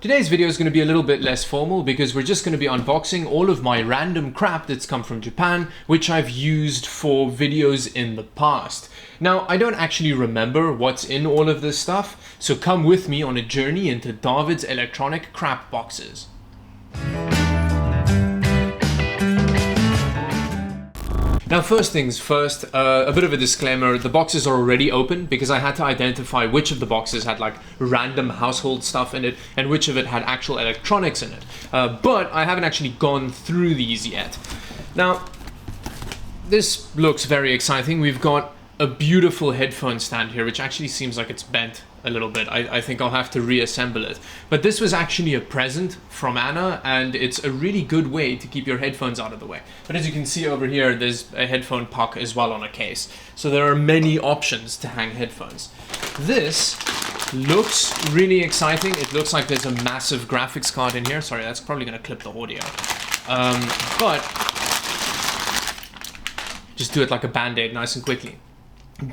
Today's video is going to be a little bit less formal because we're just going to be unboxing all of my random crap that's come from Japan, which I've used for videos in the past. Now, I don't actually remember what's in all of this stuff, so come with me on a journey into Dawid's electronic crap boxes. Now, first things first, a bit of a disclaimer, the boxes are already open because I had to identify which of the boxes had like random household stuff in it and which of it had actual electronics in it. But I haven't actually gone through these yet. Now, this looks very exciting. We've got a beautiful headphone stand here, which actually seems like it's bent a little bit. I think I'll have to reassemble it. But this was actually a present from Anna, and it's a really good way to keep your headphones out of the way. But as you can see over here, there's a headphone puck as well on a case. So there are many options to hang headphones. This looks really exciting. It looks like there's a massive graphics card in here. Sorry, that's probably gonna clip the audio. But just do it like a band-aid, nice and quickly.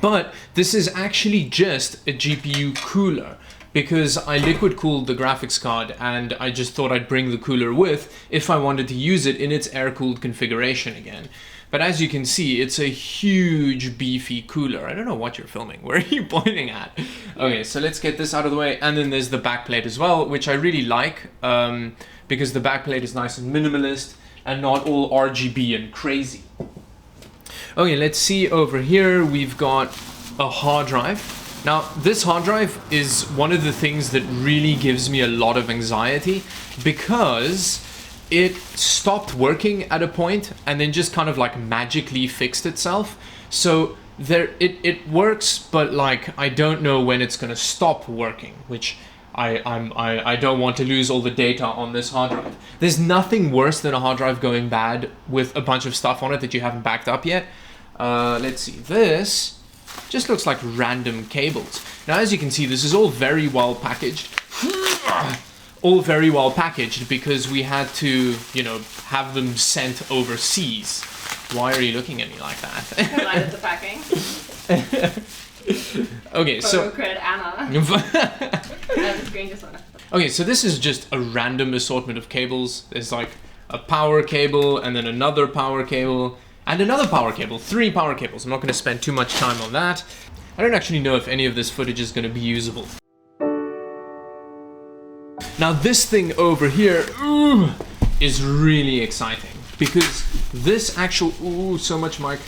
But this is actually just a GPU cooler because I liquid cooled the graphics card and I just thought I'd bring the cooler with if I wanted to use it in its air-cooled configuration again. But as you can see, it's a huge beefy cooler. I don't know what you're filming. Where are you pointing at? Okay, so let's get this out of the way. And then there's the backplate as well, which I really like because the backplate is nice and minimalist and not all RGB and crazy. Okay, let's see over here, we've got a hard drive. Now, this hard drive is one of the things that really gives me a lot of anxiety because it stopped working at a point and then just kind of like magically fixed itself. So it works, but like I don't know when it's gonna stop working, which I don't want to lose all the data on this hard drive. There's nothing worse than a hard drive going bad with a bunch of stuff on it that you haven't backed up yet. Let's see, this just looks like random cables. Now, as you can see, this is all very well packaged. All very well packaged because we had to, you know, have them sent overseas. Why are you looking at me like that? Because I did the packing. Okay, so... Credit Anna. Okay, so this is just a random assortment of cables. There's like a power cable and then another power cable and another power cable, 3 power cables. I'm not going to spend too much time on that. I don't actually know if any of this footage is going to be usable. Now this thing over here is really exciting because this actual, so much mic,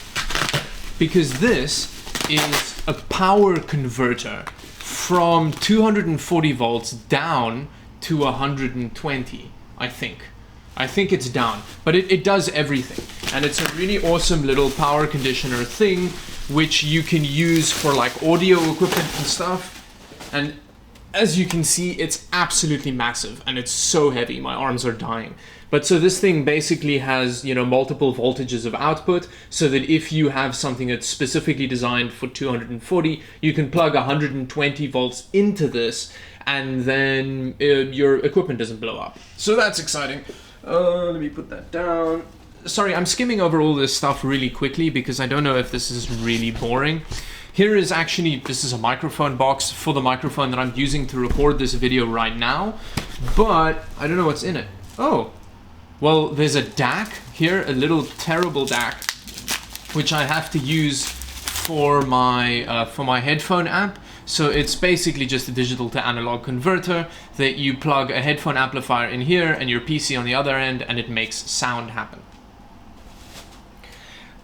because this is a power converter from 240 volts down to 120, I think. I think it's down, but it does everything. And it's a really awesome little power conditioner thing, which you can use for like audio equipment and stuff. And as you can see, it's absolutely massive and it's so heavy, my arms are dying. But so this thing basically has, you know, multiple voltages of output so that if you have something that's specifically designed for 240, you can plug 120 volts into this and then your equipment doesn't blow up. So that's exciting. Let me put that down. Sorry, I'm skimming over all this stuff really quickly because I don't know if this is really boring. Here is actually, this is a microphone box for the microphone that I'm using to record this video right now, but I don't know what's in it. Oh, well, there's a DAC here, a little terrible DAC, which I have to use for my headphone amp. So it's basically just a digital to analog converter that you plug a headphone amplifier in here and your PC on the other end, and it makes sound happen.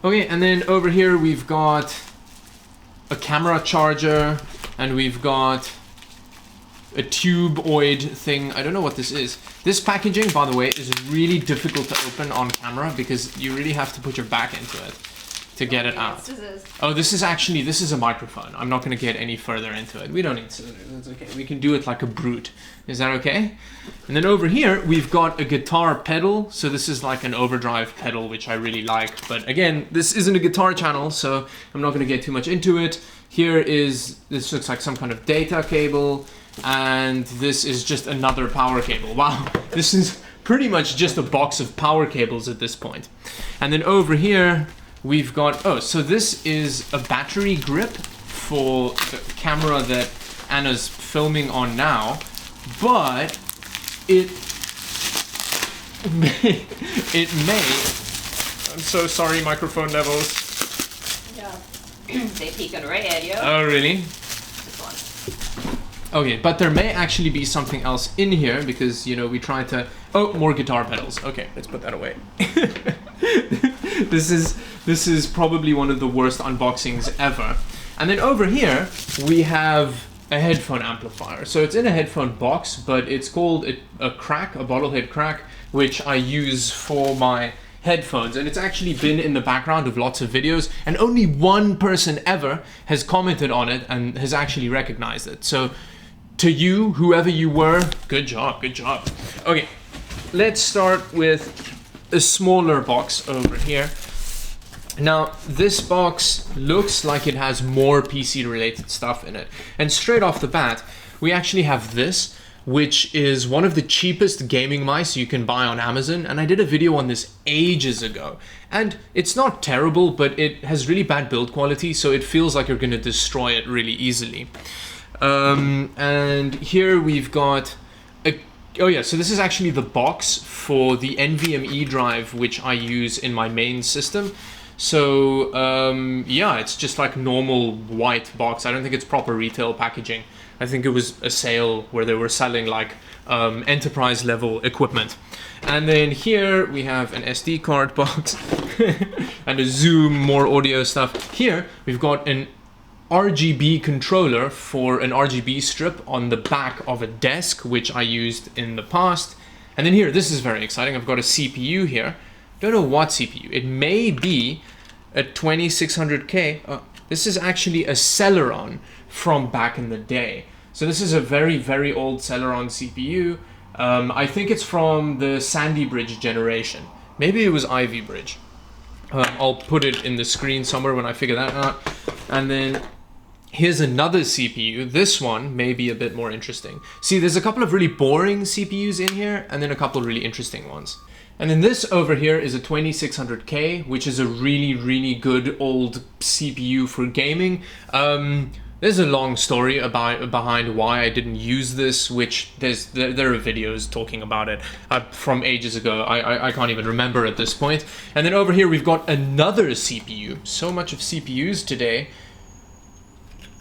Okay, and then over here we've got a camera charger and we've got a tubeoid thing. I don't know what this is. This packaging, by the way, is really difficult to open on camera because you really have to put your back into it to get it out. Oh, this is a microphone. I'm not going to get any further into it. We don't need scissors. It's okay. We can do it like a brute. Is that okay? And then over here, we've got a guitar pedal. So this is like an overdrive pedal, which I really like. But again, this isn't a guitar channel, so I'm not going to get too much into it. This looks like some kind of data cable. And this is just another power cable. Wow, this is pretty much just a box of power cables at this point. And then over here, we've got, oh, so this is a battery grip for the camera that Anna's filming on now, but it may, I'm so sorry, microphone levels. Yeah. They peeking right at you. Oh, really? This one. Okay, but there may actually be something else in here because, you know, we tried to... Oh, more guitar pedals. Okay, let's put that away. This is probably one of the worst unboxings ever. And then over here, we have a headphone amplifier. So it's in a headphone box, but it's called a crack, a bottle head crack, which I use for my headphones. And it's actually been in the background of lots of videos, and only one person ever has commented on it and has actually recognized it. So to you, whoever you were, good job, good job. Okay, let's start with a smaller box over here. Now, this box looks like it has more PC related stuff in it. And straight off the bat, we actually have this, which is one of the cheapest gaming mice you can buy on Amazon. And I did a video on this ages ago. And it's not terrible, but it has really bad build quality, so it feels like you're gonna destroy it really easily. And here we've got oh yeah, so this is actually the box for the NVMe drive, which I use in my main system. So yeah, it's just like normal white box. I don't think it's proper retail packaging. I think it was a sale where they were selling like enterprise level equipment. And then here we have an SD card box and a zoom, more audio stuff. Here we've got an RGB controller for an RGB strip on the back of a desk, which I used in the past. And then here, this is very exciting. I've got a CPU here. Don't know what CPU. It may be a 2600K. This is actually a Celeron from back in the day. So this is a very, very old Celeron CPU. I think it's from the Sandy Bridge generation. Maybe it was Ivy Bridge. I'll put it in the screen somewhere when I figure that out. And then here's another CPU. This one may be a bit more interesting. See, there's a couple of really boring CPUs in here, and then a couple of really interesting ones. And then this over here is a 2600K, which is a really, really good old CPU for gaming. There's a long story behind why I didn't use this, which there are videos talking about it from ages ago. I can't even remember at this point. And then over here we've got another CPU. So much of CPUs today.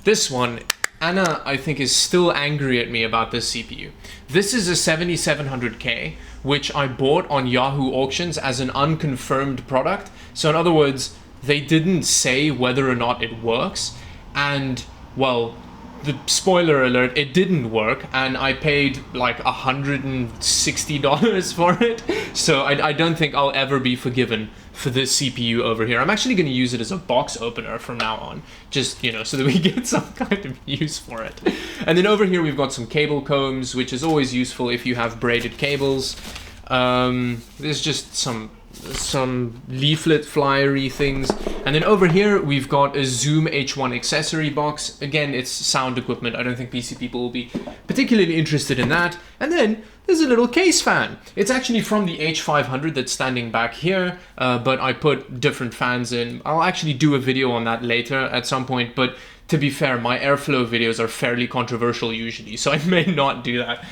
This one, Anna, I think, is still angry at me about this CPU. This is a 7700K, which I bought on Yahoo Auctions as an unconfirmed product. So in other words, they didn't say whether or not it works. And, well, the spoiler alert, it didn't work, and I paid like $160 for it. So I don't think I'll ever be forgiven for this CPU over here. I'm actually going to use it as a box opener from now on, just, you know, so that we get some kind of use for it. And then over here we've got some cable combs, which is always useful if you have braided cables. There's just some leaflet flyery things. And then over here we've got a Zoom H1 accessory box. Again, it's sound equipment. I don't think PC people will be particularly interested in that. And then there's a little case fan. It's actually from the H500 that's standing back here, but I put different fans in. I'll actually do a video on that later at some point, but to be fair, my airflow videos are fairly controversial usually, so I may not do that.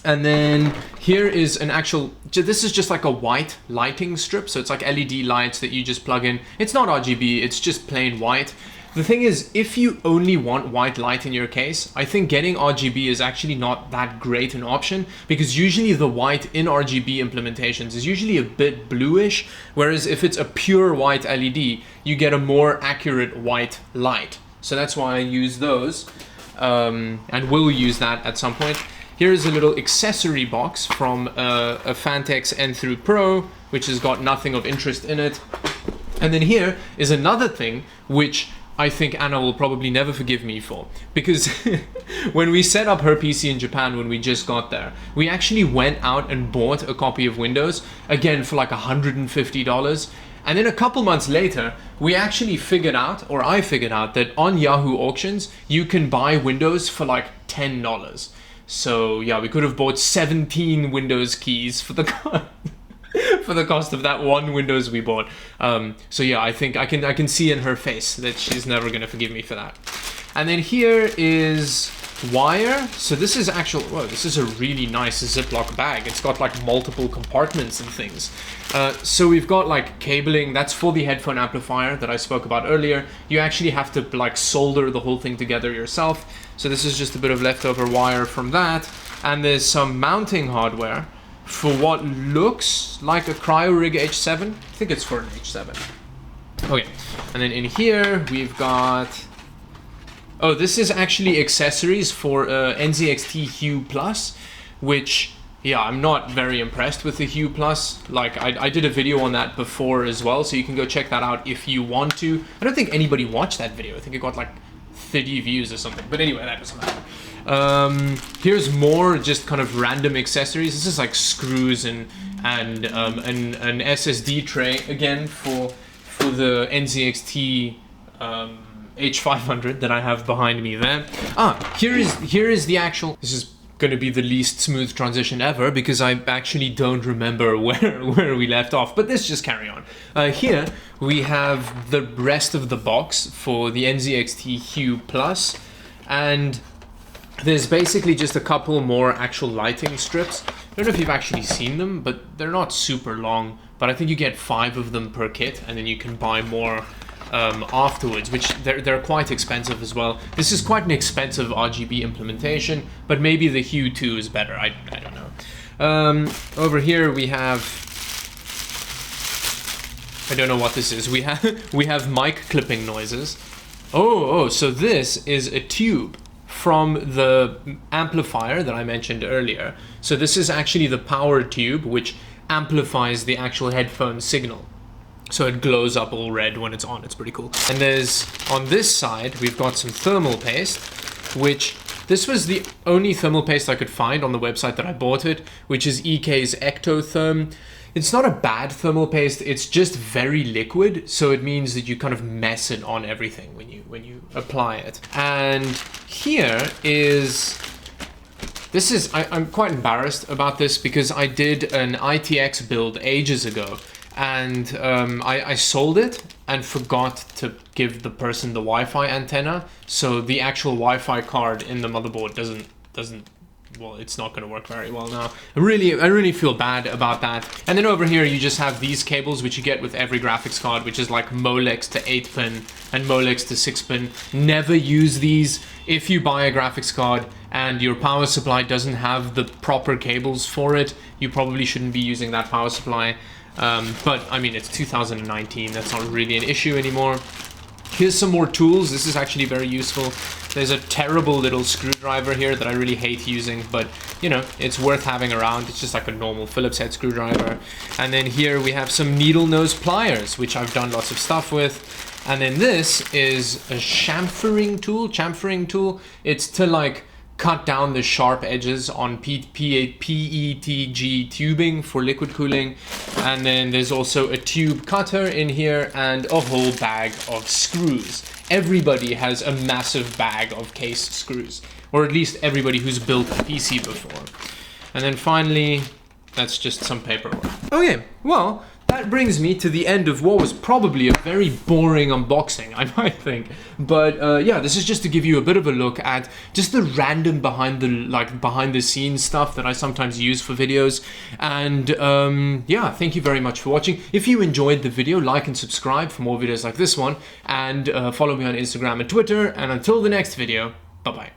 And then here is an actual, this is just like a white lighting strip. So it's like LED lights that you just plug in. It's not RGB, it's just plain white. The thing is, if you only want white light in your case, I think getting RGB is actually not that great an option, because usually the white in RGB implementations is usually a bit bluish, whereas if it's a pure white LED, you get a more accurate white light. So that's why I use those, and will use that at some point. Here's a little accessory box from a Fantex N3 Pro, which has got nothing of interest in it. And then here is another thing, which I think Anna will probably never forgive me for, because when we set up her PC in Japan when we just got there, we actually went out and bought a copy of Windows, again for like $150. And then a couple months later, we actually figured out, or I figured out, that on Yahoo Auctions, you can buy Windows for like $10. So yeah, we could have bought 17 Windows keys for the for the cost of that one Windows we bought. So yeah, I think I can see in her face that she's never gonna forgive me for that. And then here is wire. So this is actual, whoa, this is a really nice Ziploc bag. It's got like multiple compartments and things. So we've got like cabling, that's for the headphone amplifier that I spoke about earlier. You actually have to like solder the whole thing together yourself. So this is just a bit of leftover wire from that. And there's some mounting hardware for what looks like a CryoRig H7. I think it's for an H7. Okay, and then in here we've got, oh, this is actually accessories for NZXT Hue Plus, which, yeah, I'm not very impressed with the Hue Plus. Like, I did a video on that before as well, so you can go check that out if you want to. I don't think anybody watched that video. I think it got like 30 views or something. But anyway, that doesn't matter. Here's more just kind of random accessories. This is like screws and an SSD tray again for the NZXT H500 that I have behind me there. Here is the actual. This is going to be the least smooth transition ever because I actually don't remember where we left off. But let's just carry on. Here we have the rest of the box for the NZXT Hue Plus, and there's basically just a couple more actual lighting strips. I don't know if you've actually seen them, but they're not super long. But I think you get 5 of them per kit, and then you can buy more afterwards, which they're quite expensive as well. This is quite an expensive RGB implementation, but maybe the Hue 2 is better. I don't know. Over here we have, I don't know what this is. We have mic clipping noises. Oh, so this is a tube from the amplifier that I mentioned earlier. So this is actually the power tube, which amplifies the actual headphone signal. So it glows up all red when it's on. It's pretty cool. And there's, on this side, we've got some thermal paste, which this was the only thermal paste I could find on the website that I bought it, which is EK's Ectotherm. It's not a bad thermal paste, it's just very liquid, so it means that you kind of mess it on everything when you apply it. And here is, this is, I'm quite embarrassed about this because I did an ITX build ages ago, and I sold it and forgot to give the person the Wi-Fi antenna, so the actual Wi-Fi card in the motherboard doesn't, well, it's not going to work very well now. I really feel bad about that. And then over here you just have these cables, which you get with every graphics card, which is like Molex to 8-pin and Molex to 6-pin. Never use these. If you buy a graphics card and your power supply doesn't have the proper cables for it, you probably shouldn't be using that power supply. But I mean, it's 2019, that's not really an issue anymore. Here's some more tools. This is actually very useful. There's a terrible little screwdriver here that I really hate using, but you know, it's worth having around. It's just like a normal Phillips head screwdriver. And then here we have some needle nose pliers, which I've done lots of stuff with. And then this is a chamfering tool. It's to like cut down the sharp edges on PETG tubing for liquid cooling. And then there's also a tube cutter in here and a whole bag of screws. Everybody has a massive bag of case screws, or at least everybody who's built a PC before. And then finally, that's just some paperwork. Okay, well, that brings me to the end of what was probably a very boring unboxing, I might think. But yeah, this is just to give you a bit of a look at just the random behind the scenes stuff that I sometimes use for videos. And yeah, thank you very much for watching. If you enjoyed the video, like and subscribe for more videos like this one, and follow me on Instagram and Twitter. And until the next video, bye-bye.